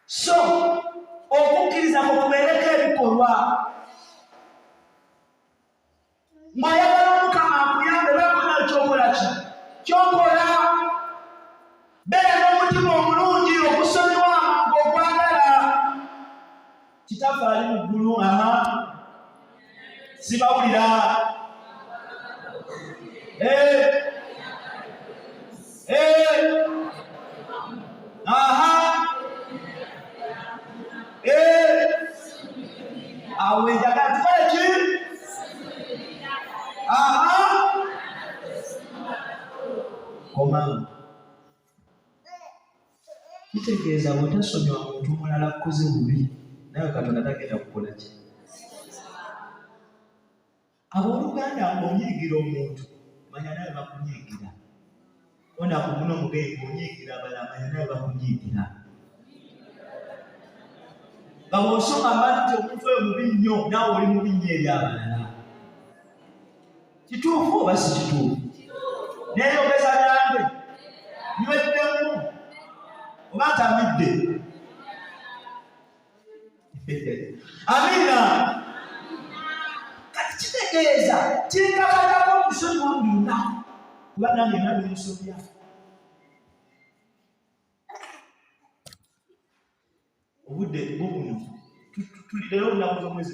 So okukkiriza kubeereko ebikolwa. Mwayagala Mukama akuyambe bakona ekyokola ki kyokola. Beera n'omutima omulungi okusonyiwa ng'okwagala. Kitaffe ali mu ggulu sibawulira. Awe njagala tukole ki? Komanga. Kitegeeza bw'otasonyiwa muntu mulala kukoze bubi, nawe Katonda tagenda kukola ki? Abooluganda ng'onyiigira omuntu, manya nawe bakunyiigira. Onaku muno omugenyi ng'onyiigira abalala, manya nawe bakunyiigira. Nga bw'osoma mbali nti omuntu oyo mubi nnyo, naawe oli mubi nnyo eri abalala. Kituufu oba si kituufu? Neeyogeza nange nywedemu oba ntamidde? Amiina. Kati kitegeeza kinkakatako okusonyiwa buli lunaku, kuba nange nalwe ensobya. Obudde bubuno tuliddeyo olunaku z'omwezi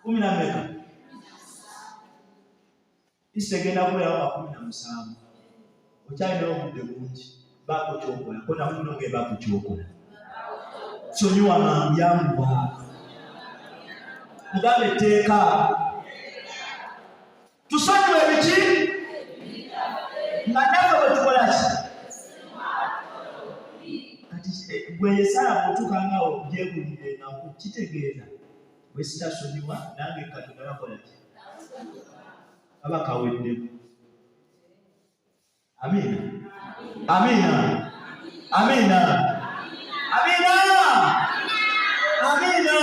10. Isegenda kubeerawo 17. Okyalinawo obudde bungi, baako kyokola. Ko namuno ng'ebaako kyokola. Sonyiwa mangu yanguwa. Mugambe etteeka. Tusonyiwe ebiki? Nga naffe bwe tukola ki? Kati gwe Yesaya bw'otuuka ngaawo gyegulire ennaku, kitegeeza bwe sitasonyiwa nange Katonda bakola ki? Aba kaweddemu. Amiina. Amiina. Amiina. Amiina. Amiina.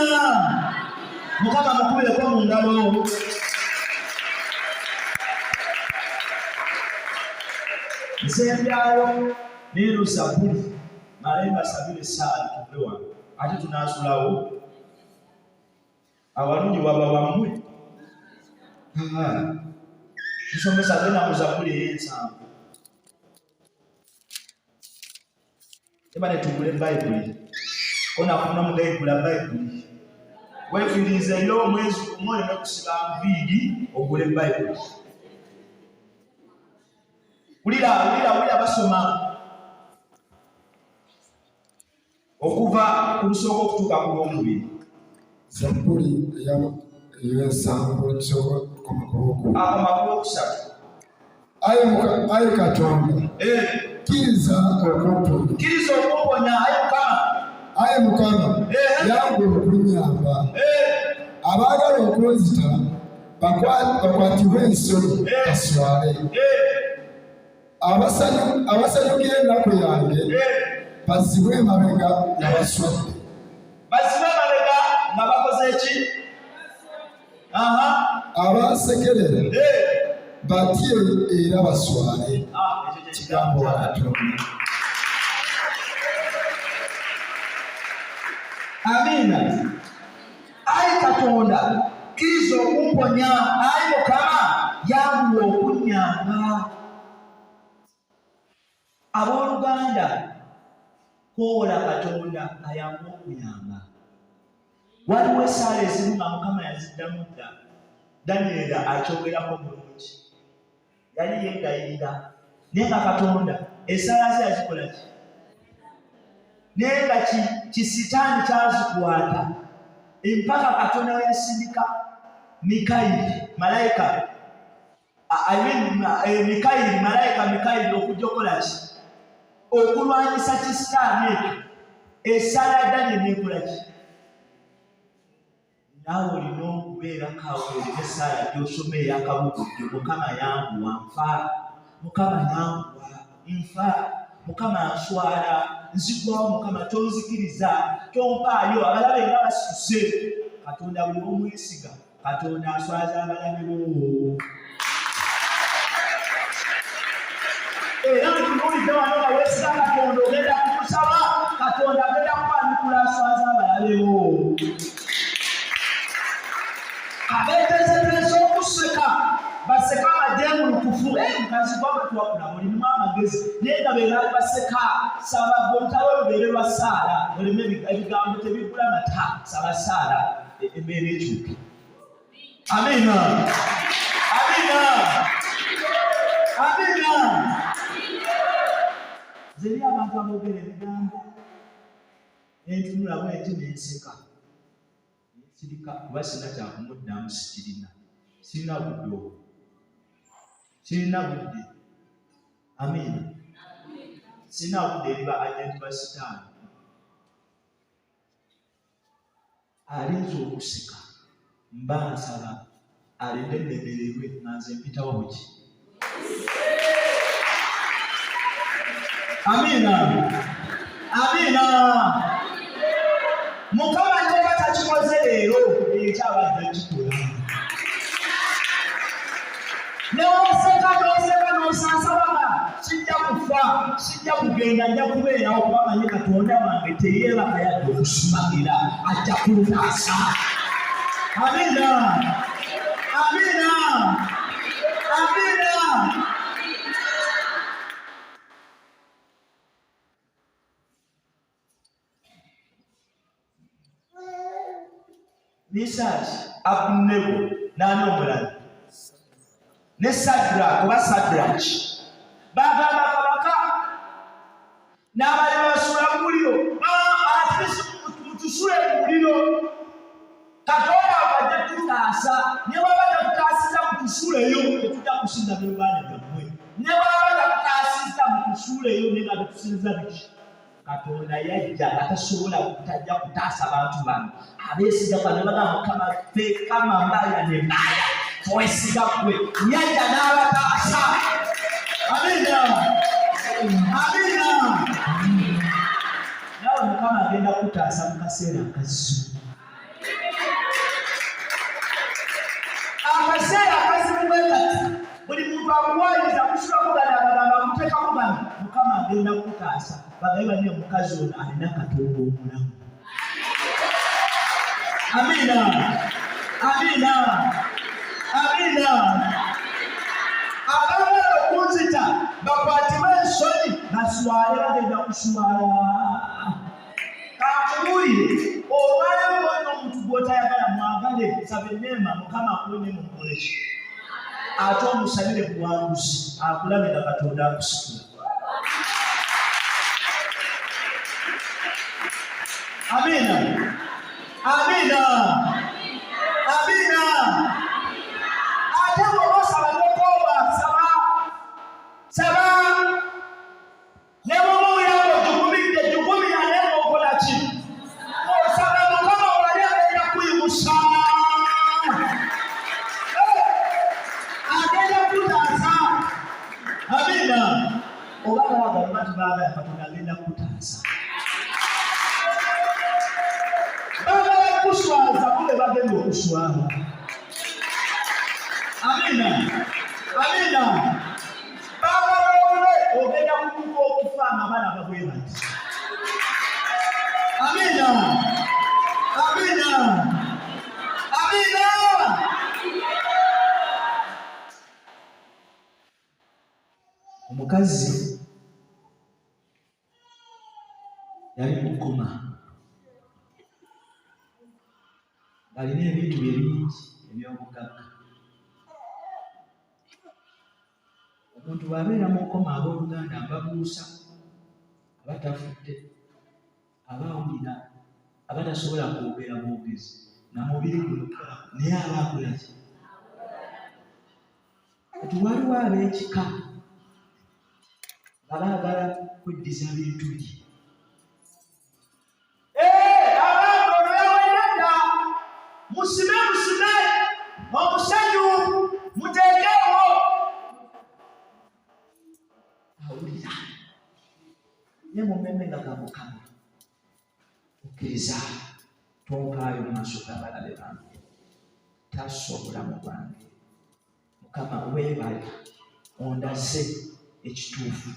Mukama mukubireko mu ngalo. Nsembyayo leero Zabbuli malemba 7 tuve wano ate tunaasulawo abalungi waba wammwe. Tusomesa genda mu Zabbuli ey'ensanvu. Eba ne tugule Bayibuli. Kona kuna mugayigula Bayibuli. Weefirizeyo omwezi gumu oleme kusiba nviiri ogule Bayibuli. Wulira basoma okuva ku lusooka okutuuka ku lw'omubiri. Zabbuli ey'ensanvu lusooka okukoma ku lwokusatu. Ayi Katonda, kkiriza okumponya. Ayi Mukama, yangu okunnyamba. Abaagala okunzita bakwatibwe ensonyi baswale. Abasanyukira ennaku yange bazzibwe emabega nga baswadde. Bazzibwe emabega nga bakoze ki? Abansekerera batye era baswale. Kigambo wa Katonda. Amiina. Ayi Katonda, kkiriza okumponya. Ayi Mukama, yangu okunnyamba. Abooluganda, koola Katonda ayangu okuyamba. Waliwo essaala ezimu nga Mukama yaziddamu dda. Danyeri akyogerako bulungi. Yali yeegayirira. Naye nga Katonda essaala ze yazikola ki? Naye nga kisitaani kyazikwata. Empaka Katonda we yasindika Mikayiri malayika okujja okukola ki? Okulwanyisa kisitaani ekyo. Essaala ya Danyeri nekola ki? Naawe olina okubeera kaweeri n'essaala gy'osoma ey'akabugujjo. Mukama yanguwa nfa. Mukama yanguwa nfa. Mukama answala nzigwawo. Mukama tonzikiriza, tompaayo. Abalabe nga basituse. Katonda buli omwesiga, Katonda aswaza abalabe bo. Era ntunuulidde wano nga weesiga Katonda ogenda kumusaba, Katonda agenda kwanukula aswaza abalalewo. Abeeteeseteese okuseka baseka amajengulukufu mukazi gwabwe tuwakula mulimu amagezi naye nga be baali baseka saba gontawe lubeere lwa Saala oleme ebigambo tebigula mata saba Saala embeera ekyuke. Amina. Amina. Amina. Zeri abantu aboogera ebigambo entunula bweti nenseka sirika kuba sina kyakumuddamu sikirina sirina budde obwo sirina budde. Amina. Sirina budde eriba agenti ba sitaani alinza okuseka mba nsaba alinde ennemererwe nga nze mpitawo buki. Amina. Amina. Mukama nyoba takikoze leero ekyabadde kikola. N'oseka n'osaasabanga sijja kufa sijja kugenda nja kubeerawo kuba manyi Katonda wange teyeebaka yadde okusumagira ajja kuntaasa. Amina. Amina. Amina. Misaki Abunego n'ani omulala ne Sadraki oba Sadraki bagamba kabaka n'abali basula mu muliro mutusule mu muliro Katonda abadde tutaasa ne bwaba takutaasiza mutusuleyo tetujja kusinza by'obaana byammwe ne bwaba takutaasiza mutusuleyo ne nga tetusinza biki. Katonda yajja atasobola kutajja kutaasa abantu bano abeesiga bano bagamba Mukama ffe kama mbaya ne mbaya twesiga gwe yajja n'abataasa. Amina. Amina. Nawe Mukama agenda kutaasa mu kaseera akazibu. Akaseera akazibu bwe kati buli muntu akuwaayiriza kusulako gano abagamba amuteekamu gano Mukama agenda kutaasa. Bagamba niyo mukazi ono alina Katonda omulamu. Amina. Amina. Amina. Abagala okunzita bakwatibwe ensonyi baswale bagenda kuswala. Kakubulire olwaleero olina omuntu gw'otayagala mwagale saba enneema Mukama akuwenye mu mukoleki ate omusabire buwanguzi akulamira Katonda akusikula. Amina. Amina. Amina. Ate bw'osaba tokooba saba ne bw'oba oyamba jugumira naye ng'okola ki? Osaba Mukama wali agenda kuyimusa. Agenda kutaasa. Amina. Oba bwagamba tibaagala Katonda agenda kutaasa. Bagala kuswaza mube bagenda okuswala. Amina. Amina. Bagala obule ogenda kutuuka okufa nga balaba bwe bati. Amina. Amina. Amina. Omukazi yali mukoma alina ebintu bingi eby'obugagga. Omuntu bw'abeera mukoma ab'Oluganda ababuusa abatafudde abawulira abatasobola kwogera mwogezi na mubiri guno naye aba akola ki? Kati waliwo ab'ekika nga baagala kweddiza bintu bye. Musime omusanyu muteekewo. Awulira ye mumeme nga ga Mukama okkiriza tonkaayo mu maaso g'abalabe bange tassa obulamu bwange. Mukama weebale ondaze ekituufu.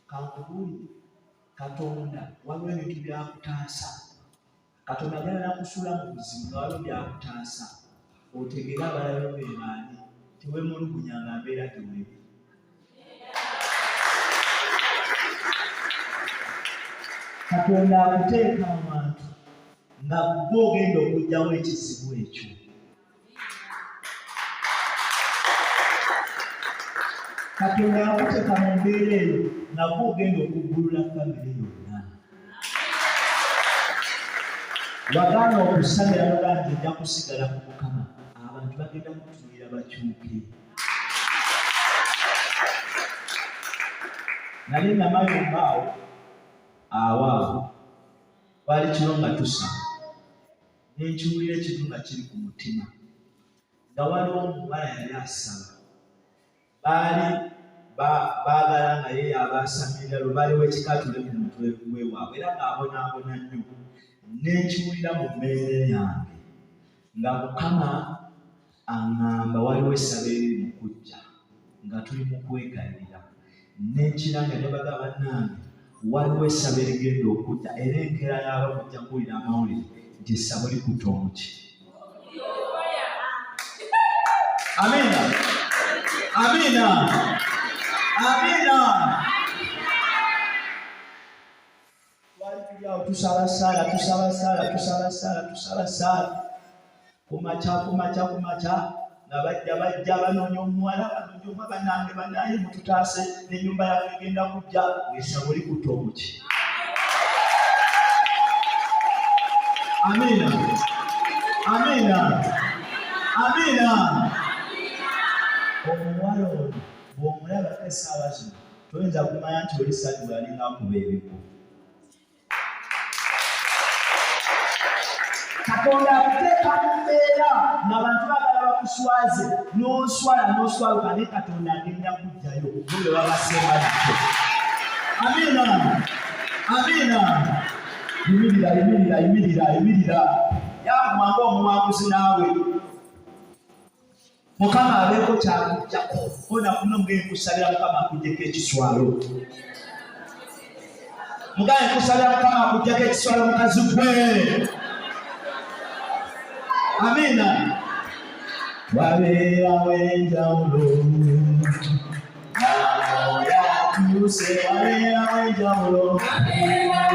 Kankubuulire Katonda waliwo ebintu byakutaasa. Katonda agenda nakusuula mu buzibu nga waliwo byakutaasa. Otegere abalabe be baani teweemulugunya nga mbeera teweebi. Katonda akuteeka mu bantu nga gwe ogenda okugyawo ekizibu ekyo. Katonda yakuteeka mu mbeera eyo nga gwe ogenda okuggulula famire yonna. Wagaana okusamira muganzi ejja kusigala ku Mukama, abantu bagenda kutunuulira bakyuke. Nali namayumba awo awaawo twali kiro nga tusaba nenkiwulira ekintu nga kiri ku mutima nga waliwo omuwala yali asaba baagala nga ye yabaasamirira lwe baliwo ekikatule ku mutwe gwe waabwe era ng'abonaabona nnyo. Nenkiwulira mu mmeere yange nga Mukama aŋŋamba waliwo essabo eriri mu kujja nga tuli mu kwegayirira. Nenkiranga ne bagamba bannange waliwo essabo erigenda okujja era enkeera y'aba mujja kuwulira amawulire nti essabo likutte omuki. Amiina, amiina, amiina. Twali tuli awo tusaba saala kumakya nga bajja banoonya omuwala bannange mututaase n'ennyumba yaffe egenda kujja ng'essabo likutte omuki. Amiina, amiina, amiina. Omuwala ono bw'omulabako essaawa zino toyinza kumanya nti oli sajjula alinga akuba ebiko. Katonda akuteeka mu mbeera ng'abantu baagala bakuswaze n'oswaluka naye Katonda agenda kuggyayo bwe babasemba nakyo. Amiina, amiina. Yimirira. Yamwanga omuwanguzi naawe. Mukama abeeko kyakuggyako. Ona kuno mugaye nkusabira Mukama akuggyeko ekiswalo. Mugaye nkusabira Mukama akuggyeko ekiswalo mukazi gwe. Amiina. Wabeerawo enjawulo. Yakyuse wabeerawo enjawulo. Amiina.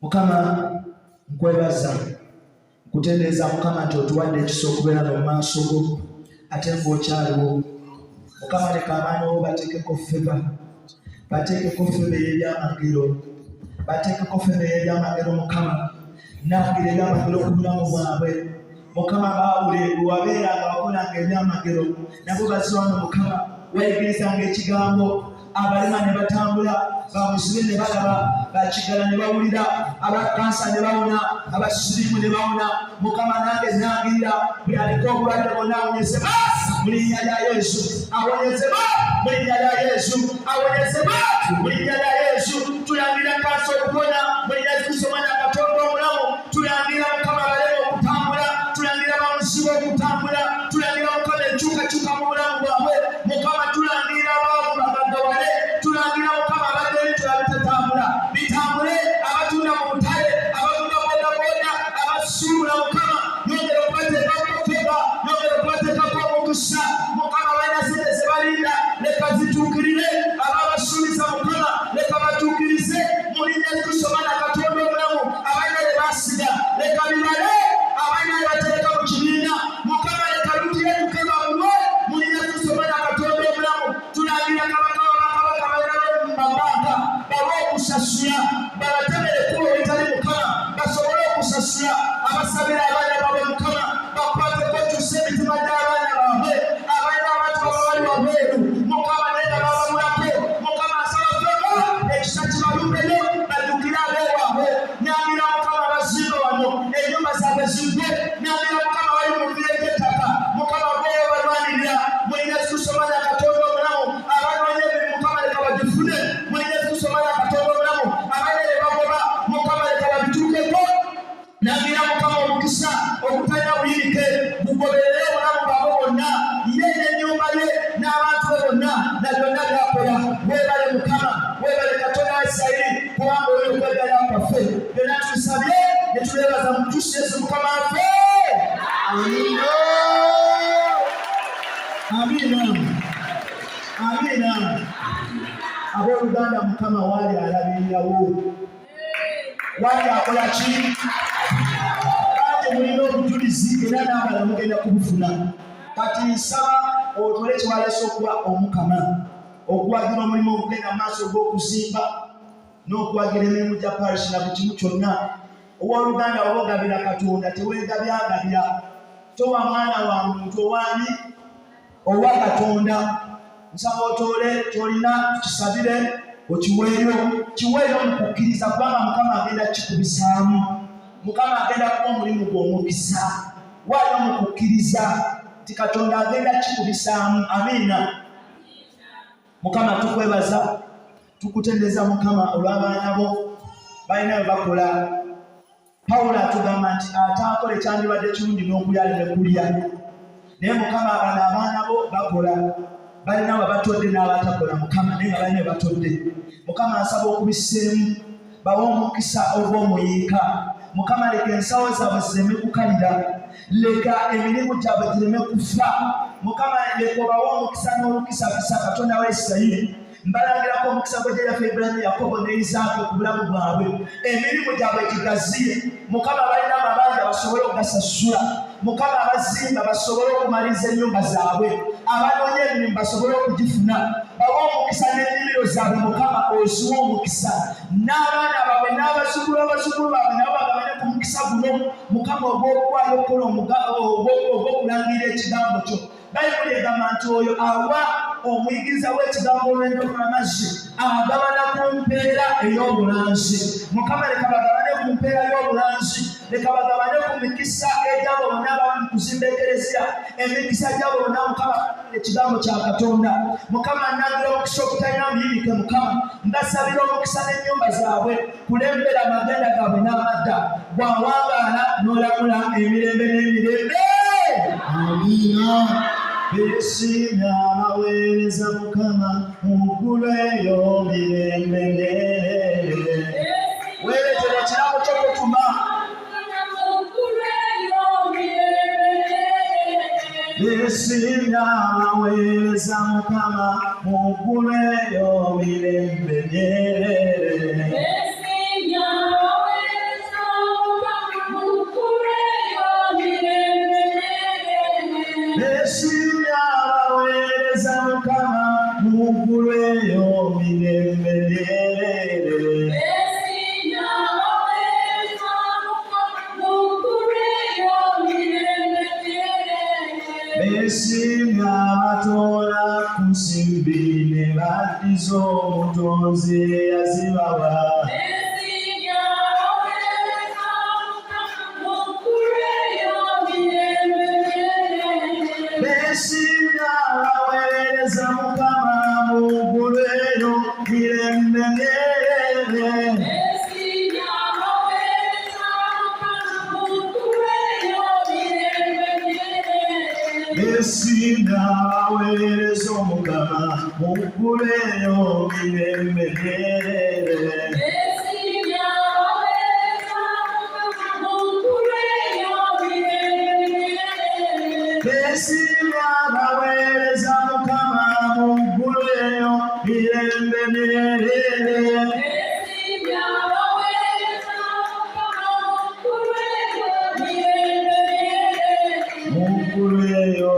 Mukama nkwebaza kutendeeza Mukama nti otuwadde ekisa okubeera n'omu maaso go ate ng'okyaliwo. Mukama leka abaana bo bateekeko feba, bateekeko feba ey'ebyamagero, bateekeko feba ey'ebyamagero. Mukama nangira ebyamagero ku bulamu bwabwe. Mukama baawule bwewabeeranga wakolanga ebyamagero nabo bazze wano. Mukama wayigirizanga ekigambo, abalema ne batambula, bamuzibe ne balaba, bakigala ne bawulira, abakansa ne bawona, abasirimu ne bawona. Mukama nange nangirira buli aliko obulwadde bwonna awonyezebwa mu linnya lya Yesu, awonyezebwa mu linnya lya Yesu, awonyezebwa mu linnya lya Yesu. Tulangira kansa okupona mu linnya lya Yesu, Omwana Katonda omulamu. Tulangira Mukama abalema okutambula, tulangira bamuzibe okutambula, tulangira Mukama enkyukakyuka mu bulamu bwabwe. Mukama tulangira abaavu bagagawale, tulangira Mukama abadde ebitula bitatambula bitambule, abatunda mu butale, abatunda bodaboda, abasuubula. Mukama yongera okubateekako feba, yongera okubateekako omukisa. Mukama balina sente ze balinda, leka zituukirire. Ababasuubiza Mukama leka batuukirize mu linnya lya Kristo Omwana Katonda omulamu. Abalina bye basiga leka bibale, abalina bye bateeka mu kibiina Mukama leka lutyetuke bamuwe mu linnya lya Kristo Omwana Katonda omulamu. Tulangira kabaka w'abakabaka balina mu mabanga bawe okusasula, babatemere kuba ebitali Mukama basobole okusasula. Abasabira abaana baabwe Mukama bakwateko kyusa emitima gy'abaana baabwe. Abalina abantu abawali wabweru Mukama naye nga babamulako. Mukama asaba feba ekisa kibalumbeyo badukire abeewaabwe. Nyangira Mukama abazimba wano ennyumba zaabwe ziggwe. Nyangira Mukama bali mu bibira by'ettaka. Mukama bweyo balwanirira mu linnya lya Kristo Omwana Katonda omulamu. Abanoonya emirimu Mukama leka bagifune mu linnya lya Kristo Omwana Katonda omulamu. Abalina bye bagoba Mukama leka babituukeko. Nyangira Mukama omukisa okutalina buyirike gugoberere obulamu bwabwe bwonna, ye n'ennyumba ye n'abantu be bonna na byonna byakola. Weebale Mukama, weebale Katonda wa Isirayiri, kubanga oli okwegala kwaffe. Byonna tubisabye ne tuleebaza mu Kristo Yesu Mukama waffe. Amiina. Amiina. Amiina. Abooluganda Mukama waali alabirirawo, waali akola ki? Mulina obujulizi era n'abalala mugenda kubufuna. Kati nsaba otole kyewaleese okuwa Omukama, okuwagira omulimu ogugenda mu maaso ogw'okuzimba n'okuwagira emirimu gya parish na buli kimu kyonna. Owooluganda waba ogabira Katonda teweegabyagabya. Towa mwana wa muntu owaani, owa Katonda. Nsaba otole ky'olina tukisabire okiweeyo, kiweeyo mu kukkiriza kubanga Mukama agenda kikubisaamu. Mukama agenda kuba omulimu gw'omukisa. Waayo mu kukkiriza nti Katonda agenda kikubisaamu. Amiina. Mukama tukwebaza, tukutendeeza Mukama olw'abaana bo balina bye bakola. Pawulo atugamba nti ataakola ekyandibadde kirungi n'okulya ne kulya. Naye Mukama bano abaana bo bakola. Balina abatodde n'abatakola Mukama naye nga balina bye batodde. Mukama asaba okubiseemu, bawe omukisa ogw'omuyiika. Mukama leka ensawo zaabwe zireme kukalira, leka emirimu gyabwe gireme kufa. Mukama leka obawe omukisa n'olukisakisa Katonda wa Isirayiri. Mbalangirako omukisa gwe yaffe Ibulayimu, Yakobo ne Isaaka ku bulamu bwabwe. Emirimu gyabwe gigaziye. Mukama balina amabanja basobole okugasasula. Mukama abazimba basobole okumaliriza ennyumba zaabwe. Abanoonya emirimu basobole okugifuna. Bawe omukisa n'ennimiro zaabwe Mukama oziwe omukisa. N'abaana baabwe n'abazzukulu baabwe nabo bagabane ku mukisa guno Mukama ogw'okuwaayo okukola ogw'okulangirira ekigambo kyo. Bayibuli egamba nti oyo awa omuyigiriza w'ekigambo olw'enjoka amazzi agabana ku mpeera ey'obulanzi. Mukama leka bagabane ku mpeera y'obulanzi, leka bagabane ku mikisa egy'abo bonna abali mu kuzimba ekereziya, emikisa gy'abo bonna Mukama ekigambo kya Katonda. Mukama nangira omukisa okutalina buyirike. Mukama mbasabira omukisa n'ennyumba zaabwe, kulembera amagenda gaabwe n'amadda, bwawangaala n'olamula emirembe n'emirembe. Amiina. Besinya abaweereza Mukama muguleyo mirembe. Weeretera ekirabo ky'okutuma. Besinya abaweereza Mukama muguleyo mirembe. emboozi yazibawa beesiimya abaweereza Mukama mu ggulu eyo mirembe myerere beesiimya abaweereza Omukama mu ggulu eyo mirembe myerere beesiimya abaweereza Mukama mu ggulu eyo mirembe myerere mu ggulu eyo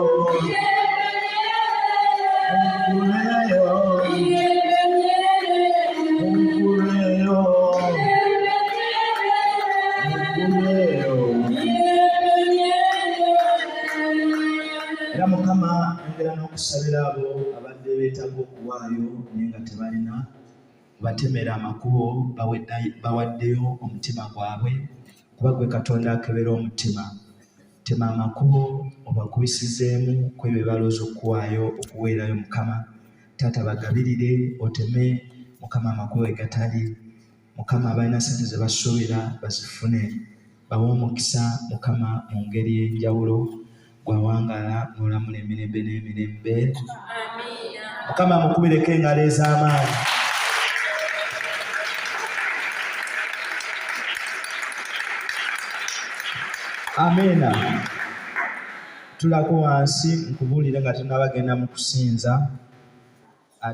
era Mukama ayongera n'okusabira abo abadde beetaaga okuwaayo naye nga tebalina batemera amakubo bawaddeyo omutima gwabwe kuba gwe Katonda akebera omutima. Tema amakubo obakubisizeemu kwebyo balooza okuwaayo okuweerayo Mukama. Taata bagabirire oteme Mukama amakubo egatali. Mukama abalina ssente ze basuubira bazifune. Bawe omukisa Mukama mu ngeri y'enjawulo gwawangaala n'olamula emirembe n'emirembe. Mukama mukubireko engalo ez'amaanyi. Amina. Tulako wansi nkubuulire nga tunabagenda mu kusinza.